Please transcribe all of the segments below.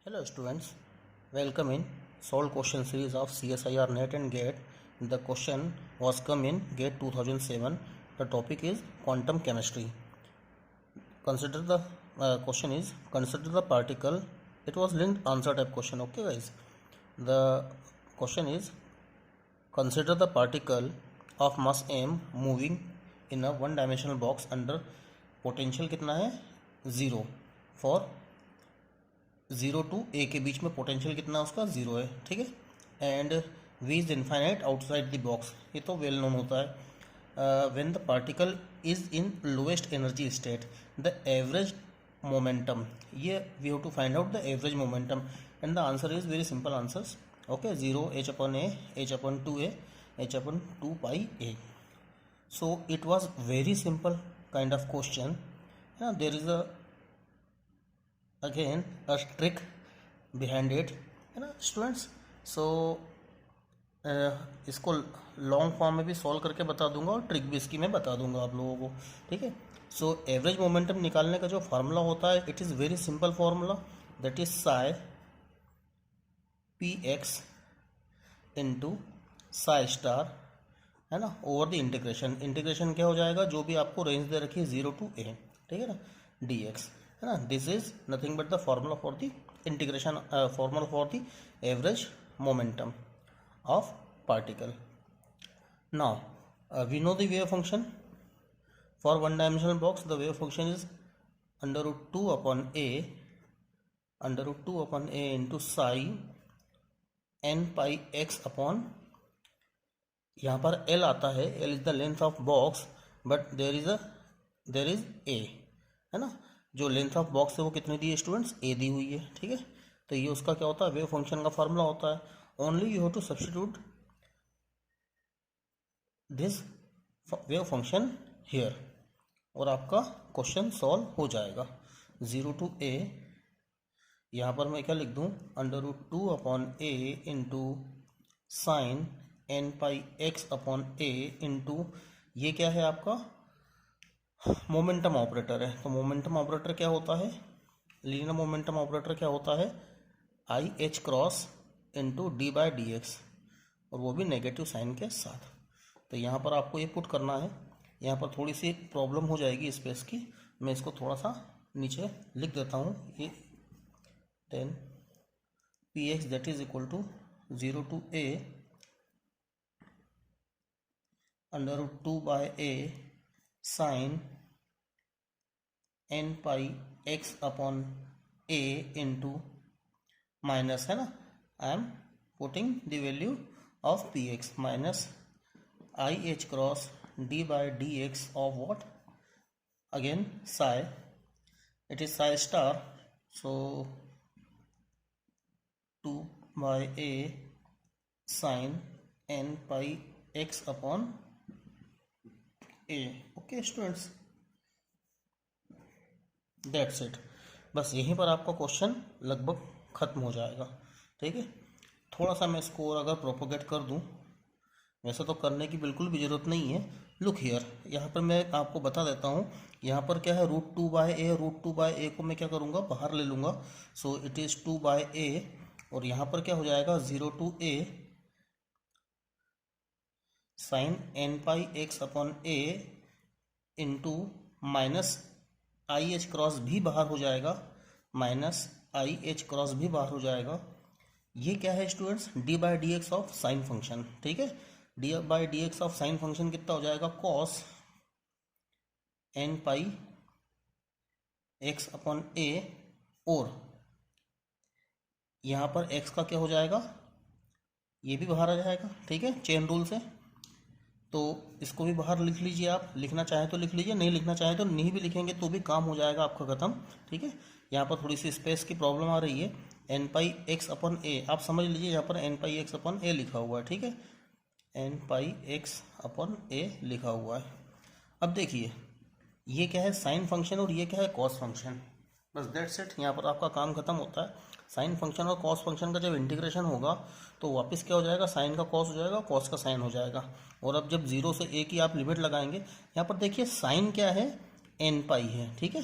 Hello students, welcome in solve question series of CSIR NET and GATE. The question was come in GATE 2007. The topic is quantum chemistry. Consider the question is consider the particle. It was linked answer type question. Okay guys, the question is consider the particle of mass m moving in a one dimensional box under potential कितना है 0 for 0 to a के बीच में potential कितना उसका 0 है, ठीक है। And v is infinite outside the box, ये तो वेल नोन होता है। When the particle is in lowest energy state the average momentum, ये we have to find out the average momentum and the answer is very simple answers. Okay, 0 h/a, h/2a, h/2 pi a. So it was very simple kind of question. There is a again a trick behind it, है ना students. सो इसको long form में भी solve करके बता दूंगा और trick भी इसकी मैं बता दूंगा आप लोगों को, ठीक है। सो एवरेज मोमेंटम निकालने का जो फार्मूला होता है it is very simple formula, that is Sai px into Sai star, है ना, ओवर द इंटीग्रेशन। इंटीग्रेशन क्या हो जाएगा, जो भी आपको रेंज दे रखी है 0 to a, ठीक है ना, dx, है ना। This is nothing but the formula for the integration, formula for the average momentum of particle. Now we know the wave function for one dimensional box. The wave function is √2/a into psi n pi x upon, यहाँ पर L आता है, L is the length of box but there is a, है ना। जो length of box है वो कितनी दी है स्टूडेंट्स, a दी हुई है, ठीक है। तो ये उसका क्या होता है, वेव फंक्शन का फार्मूला होता है। Only you have to substitute this wave function here और आपका क्वेश्चन सॉल्व हो जाएगा। 0 to a, यहाँ पर मैं क्या लिख दूँ, √2/a into sine n pi x upon a into, ये क्या है आपका मोमेंटम ऑपरेटर है। तो मोमेंटम ऑपरेटर क्या होता है, लीनियर मोमेंटम ऑपरेटर क्या होता है, आई एच क्रॉस इंटू d/dx, और वो भी नेगेटिव साइन के साथ। तो यहाँ पर आपको ये पुट करना है। यहाँ पर थोड़ी सी प्रॉब्लम हो जाएगी स्पेस की, मैं इसको थोड़ा सा नीचे लिख देता हूँ। ये then px that is equal to 0 to a √2/a sine n pi x upon a into minus, है ना, I am putting the value of px minus i h cross d/dx of what, again psi, it is psi star, so 2/a sine n pi x upon a। Okay students, that's it. बस यहीं पर आपका question लगभग खत्म हो जाएगा, ठीक है। थोड़ा सा मैं इसको और अगर प्रोपोगेट कर दूं, वैसे तो करने की बिल्कुल भी ज़रूरत नहीं है। लुक हियर, यहाँ पर मैं आपको बता देता हूँ, यहाँ पर क्या है √2/a, √2/a को मैं क्या करूँगा, बाहर ले लूँगा। सो इट इज़ 2/a, और यहाँ पर क्या हो जाएगा 0 to a sine n pi x upon a into minus i h cross भी बाहर हो जाएगा, माइनस आई एच क्रॉस भी बाहर हो जाएगा। ये क्या है students, d/dx of sine function, ठीक है। d/dx ऑफ साइन फंक्शन कितना हो जाएगा, cos n pi x upon a, और यहाँ पर x का क्या हो जाएगा, ये भी बाहर आ जाएगा, ठीक है, चेन रूल से। तो इसको भी बाहर लिख लीजिए, आप लिखना चाहें तो लिख लीजिए, नहीं लिखना चाहें तो नहीं भी लिखेंगे तो भी काम हो जाएगा आपका खत्म, ठीक है। यहाँ पर थोड़ी सी स्पेस की प्रॉब्लम आ रही है, n pi x upon a, आप समझ लीजिए यहाँ पर n pi x upon a लिखा हुआ है, ठीक है, n pi x upon a लिखा हुआ है। अब देखिए ये क्या है, साइन फंक्शन, और ये क्या है, कॉस फंक्शन। बस दैट्स इट, यहाँ पर आपका काम खत्म होता है। साइन फंक्शन और कॉस फंक्शन का जब इंटीग्रेशन होगा तो वापस क्या हो जाएगा, साइन का कॉस हो जाएगा, कॉस का साइन हो जाएगा। और अब जब 0 से a की आप लिमिट लगाएंगे, यहाँ पर देखिए साइन क्या है, n पाई है, ठीक है।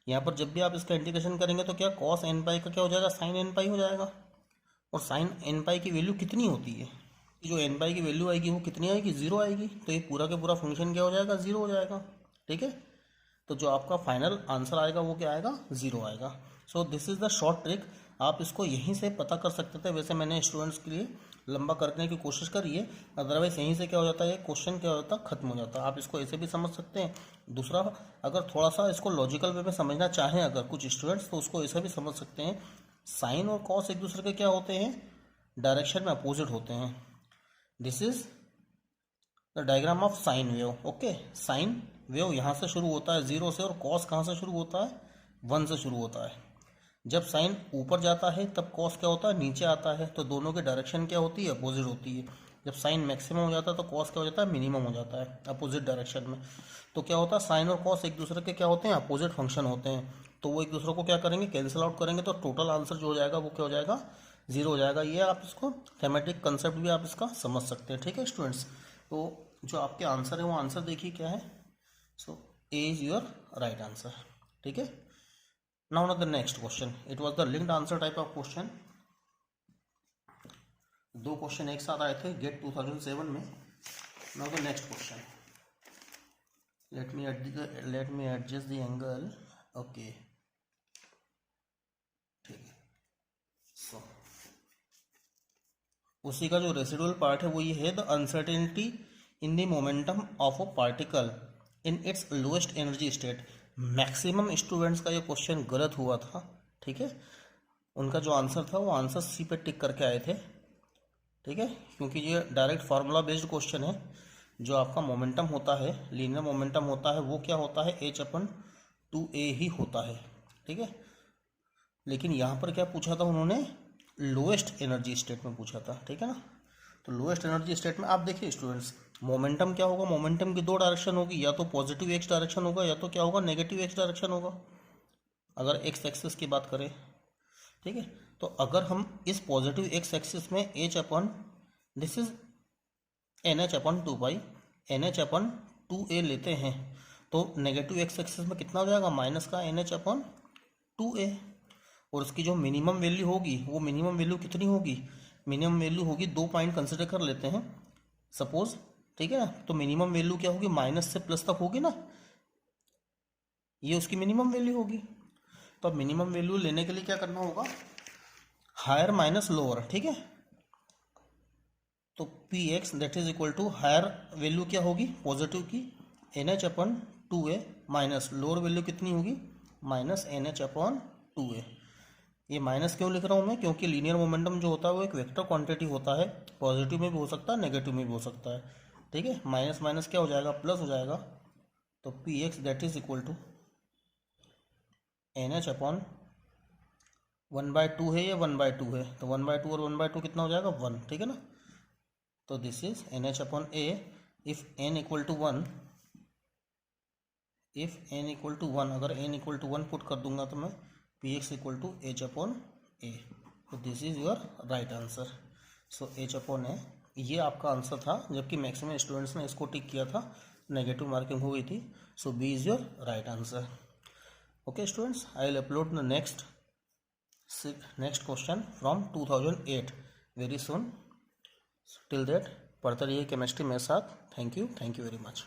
यहाँ पर जब भी आप इसका इंटीग्रेशन करेंगे तो क्या कॉस एन पाई का क्या हो जाएगा, साइन एन पाई हो जाएगा। और साइन एन पाई की वैल्यू कितनी होती है, जो एन पाई की वैल्यू आएगी वो कितनी आएगी, जीरो आएगी। तो ये पूरा का पूरा फंक्शन क्या हो जाएगा, जीरो हो जाएगा। ठीक है, तो जो आपका फाइनल आंसर आएगा वो क्या आएगा, जीरो आएगा। So this is the short trick. आप इसको यहीं से पता कर सकते थे। वैसे मैंने स्टूडेंट्स के लिए लंबा करने की कोशिश करी है, अदरवाइज यहीं से क्या हो जाता है, क्वेश्चन क्या हो जाता है, खत्म हो जाता है। आप इसको ऐसे भी समझ सकते हैं। दूसरा, अगर थोड़ा सा इसको लॉजिकल वे में समझना चाहें अगर कुछ स्टूडेंट्स, तो उसको ऐसा भी समझ सकते हैं। साइन और कॉस एक दूसरे के क्या होते हैं, डायरेक्शन में अपोजिट होते हैं। This is the diagram of sine wave. Okay, sine wave यहाँ से शुरू होता है जीरो से, और कॉस कहाँ से शुरू होता है, वन से शुरू होता है। जब साइन ऊपर जाता है तब कॉस क्या होता है, नीचे आता है। तो दोनों की डायरेक्शन क्या होती है, अपोजिट होती है। जब साइन मैक्सिमम हो जाता है तो कॉस क्या हो जाता है, मिनिमम हो जाता है, अपोजिट डायरेक्शन में। तो क्या होता है, साइन और कॉस एक दूसरे के क्या होते हैं, अपोजिट फंक्शन होते हैं। तो वो एक दूसरे को क्या करेंगे, कैंसिल आउट करेंगे, तो टोटल आंसर जो हो जाएगा वो क्या हो जाएगा, जीरो हो जाएगा। ये आप इसको थेमेटिक कंसेप्ट भी आप इसका समझ सकते हैं। ठीक है स्टूडेंट्स, तो जो आपके आंसर है वो आंसर देखिए क्या है। सो ए इज योर राइट आंसर। ठीक है, now the next question, it was the linked answer type of question. दो क्वेश्चन एक साथ आए थे गेट 2007 में। Now the next question, let me adjust the angle. Okay, ठीक है। सो उसी का जो रेसिडुअल पार्ट है वो ये है, the uncertainty in the momentum of a particle in its lowest energy state. Maximum students का ये क्वेश्चन गलत हुआ था। ठीक है, उनका जो आंसर था वो आंसर सी पे टिक करके आए थे। ठीक है, क्योंकि ये डायरेक्ट फार्मूला बेस्ड क्वेश्चन है। जो आपका मोमेंटम होता है, लीनियर मोमेंटम होता है, वो क्या होता है, h/2a ही होता है। ठीक है, लेकिन यहाँ पर क्या पूछा था उन्होंने, लोएस्ट एनर्जी स्टेट में पूछा था। ठीक है ना, तो लोएस्ट एनर्जी स्टेट में आप देखिए स्टूडेंट्स, मोमेंटम क्या होगा, मोमेंटम की दो डायरेक्शन होगी, या तो पॉजिटिव एक्स डायरेक्शन होगा या तो क्या होगा, नेगेटिव एक्स डायरेक्शन होगा, अगर एक्स एक्सिस की बात करें। ठीक है, तो अगर हम इस पॉजिटिव एक्स एक्सिस में दिस इज NH/2 NH/2a लेते हैं, तो नेगेटिव एक्स एक्सिस में कितना हो जाएगा, माइनस का NH/2a। और उसकी जो मिनिमम वैल्यू होगी, वो मिनिमम वैल्यू कितनी होगी, मिनिमम वैल्यू होगी, दो पॉइंट कंसिडर कर लेते हैं सपोज। ठीक है ना, तो मिनिमम वैल्यू क्या होगी, माइनस से प्लस तक होगी ना, ये उसकी मिनिमम वैल्यू होगी। तो अब मिनिमम वैल्यू लेने के लिए क्या करना होगा, हायर माइनस लोअर। ठीक है, तो Px that is equal to higher value क्या होगी, पॉजिटिव की, NH/2a, माइनस लोअर वैल्यू कितनी होगी, माइनस NH/2a। ये माइनस क्यों लिख रहा हूँ मैं, क्योंकि लीनियर मोमेंटम जो होता है वो एक वेक्टर क्वांटिटी होता है, पॉजिटिव में भी हो सकता है, नेगेटिव में भी हो सकता है। ठीक है, माइनस माइनस क्या हो जाएगा, प्लस हो जाएगा। तो Px that is equal to NH/1/2 है या 1/2 है, तो 1/2 और 1/2 कितना हो जाएगा, 1। ठीक है ना, तो this is NH/a। If n equal to 1, अगर n इक्वल टू 1 पुट कर दूंगा तो मैं Px इक्वल टू H/a। तो this is your right answer. So H/a ये आपका आंसर था, जबकि मैक्सिमम स्टूडेंट्स ने इसको टिक किया था, नेगेटिव मार्किंग हो गई थी। सो B is your right answer. Okay students, I will upload the next question from 2008 very soon. Till that पढ़ते रहिए केमिस्ट्री मेरे साथ। Thank you very much.